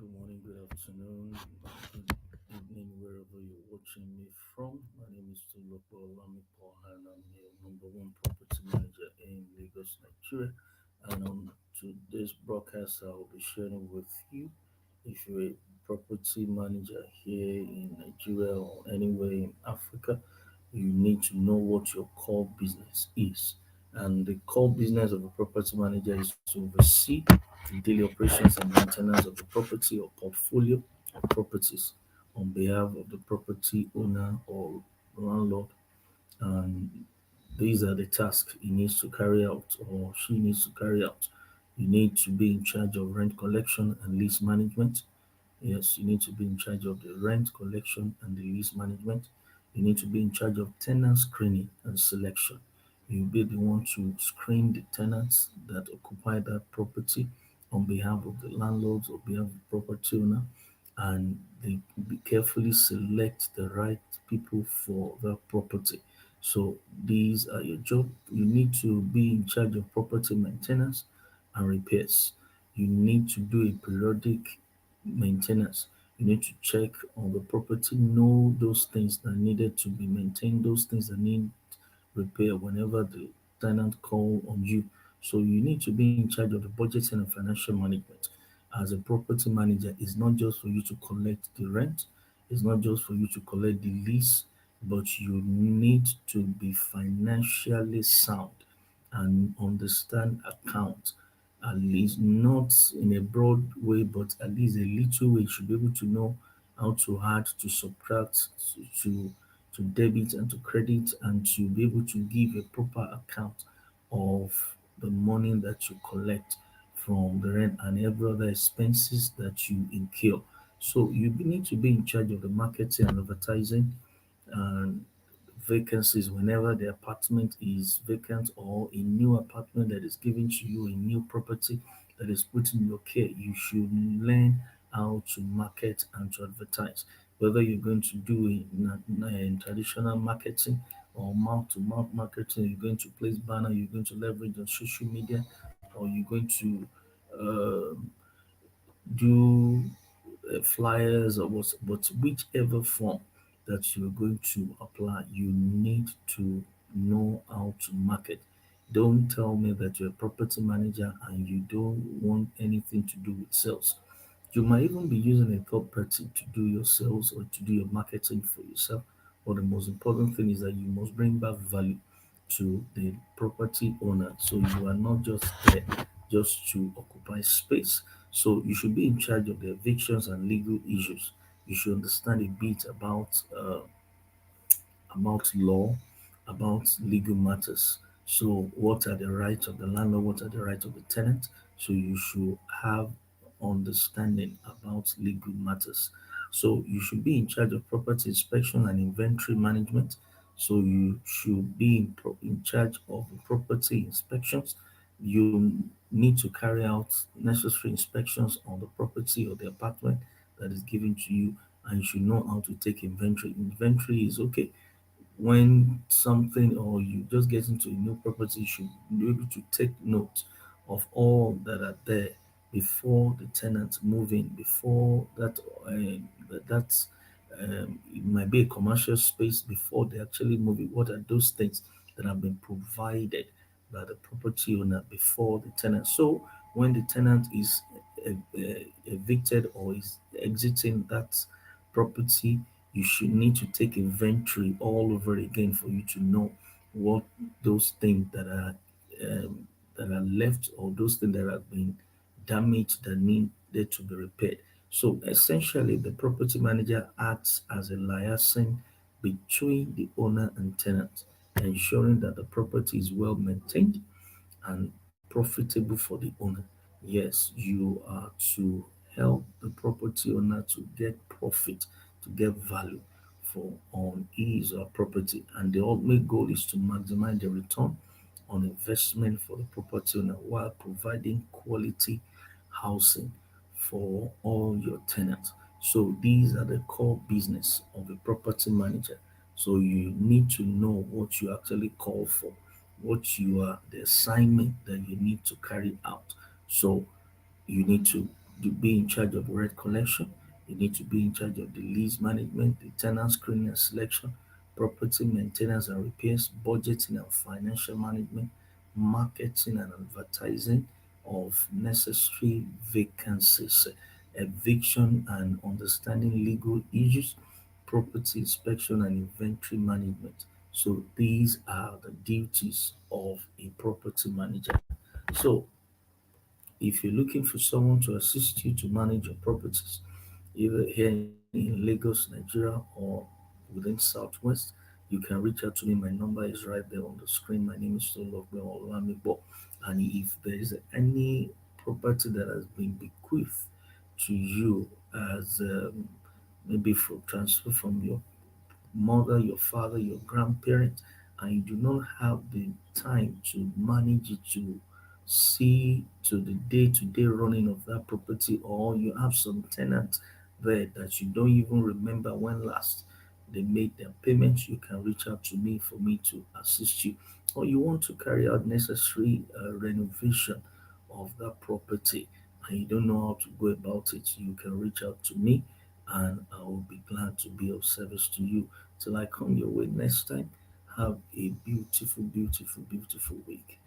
good morning, good afternoon, good evening, wherever you're watching me from. My name is Tuloko Olamipo, and I'm your number one property manager in Lagos, Nigeria. And on today's broadcast, I will be sharing with you if you're a property manager here in Nigeria or anywhere in Africa, you need to know what your core business is. And the core business of a property manager is to oversee the daily operations and maintenance of the property or portfolio of properties on behalf of the property owner or landlord. And these are the tasks he needs to carry out or she needs to carry out. You need to be in charge of rent collection and lease management. Yes, you need to be in charge of the rent collection and the lease management. You need to be in charge of tenant screening and selection. You'll be the one to screen the tenants that occupy that property on behalf of the landlords or behalf of the property owner, and they be carefully select the right people for the property. So these are your job. You need to be in charge of property maintenance and repairs. You need to do a periodic maintenance. You need to check on the property, know those things that needed to be maintained, those things that need repair whenever the tenant call on you. So you need to be in charge of the budgeting and financial management. As a property manager, it's not just for you to collect the rent, it's not just for you to collect the lease, but you need to be financially sound and understand accounts, at least not in a broad way, but at least a little way. You should be able to know how to add, to subtract, to to debit and to credit, and to be able to give a proper account of the money that you collect from the rent and every other expenses that you incur. So you need to be in charge of the marketing and advertising and vacancies whenever the apartment is vacant or a new apartment that is given to you, a new property that is put in your care. You should learn how to market and to advertise. Whether you're going to do it in traditional marketing or mouth to mouth marketing, you're going to place banner, you're going to leverage on social media, or you're going to uh, do flyers or what, but whichever form that you're going to apply, you need to know how to market. Don't tell me that you're a property manager and you don't want anything to do with sales. You might even be using a third party to do your sales or to do your marketing for yourself. But the most important thing is that you must bring back value to the property owner. So you are not just there just to occupy space. So you should be in charge of the evictions and legal issues. You should understand a bit about law, about legal matters. So, what are the rights of the landlord? What are the rights of the tenant? So, you should have understanding about legal matters. So, you should be in charge of property inspection and inventory management. So, you should be in charge of property inspections. You need to carry out necessary inspections on the property or the apartment that is given to you, and you should know how to take inventory. Inventory is okay when something or you just get into a new property, you should be able to take note of all that are there before the tenants move in, before that's it might be a commercial space before they actually move in. What are those things that have been provided by the property owner before the tenant? So when the tenant is evicted or is exiting that property, you should need to take inventory all over again for you to know what those things that are left or those things that have been damaged that needed to be repaired. So essentially, the property manager acts as a liaison between the owner and tenant, ensuring that the property is well maintained and profitable for the owner. Yes, you are to help the property owner to get profit, to get value for on his or property. And the ultimate goal is to maximize the return on investment for the property owner while providing quality housing for all your tenants. So these are the core business of a property manager. So you need to know what you actually call for, the assignment that you need to carry out. So you need to to be in charge of rent collection. You need to be in charge of the lease management, the tenant screening and selection, property maintenance and repairs, budgeting and financial management, marketing and advertising of necessary vacancies, eviction and understanding legal issues, property inspection and inventory management. So these are the duties of a property manager. So if you're looking for someone to assist you to manage your properties, either here in Lagos, Nigeria, or within Southwest, you can reach out to me. My number is right there on the screen. My name is Solokwe Olamibo. And if there is any property that has been bequeathed to you as maybe for transfer from your mother, your father, your grandparents, and you do not have the time to manage it, to see to the day-to-day running of that property, or you have some tenants there that you don't even remember when last they made their payments, you can reach out to me for me to assist you. Or you want to carry out necessary renovation of that property and you don't know how to go about it, you can reach out to me and I will be glad to be of service to you. Till I come your way next time, have a beautiful, beautiful, beautiful week.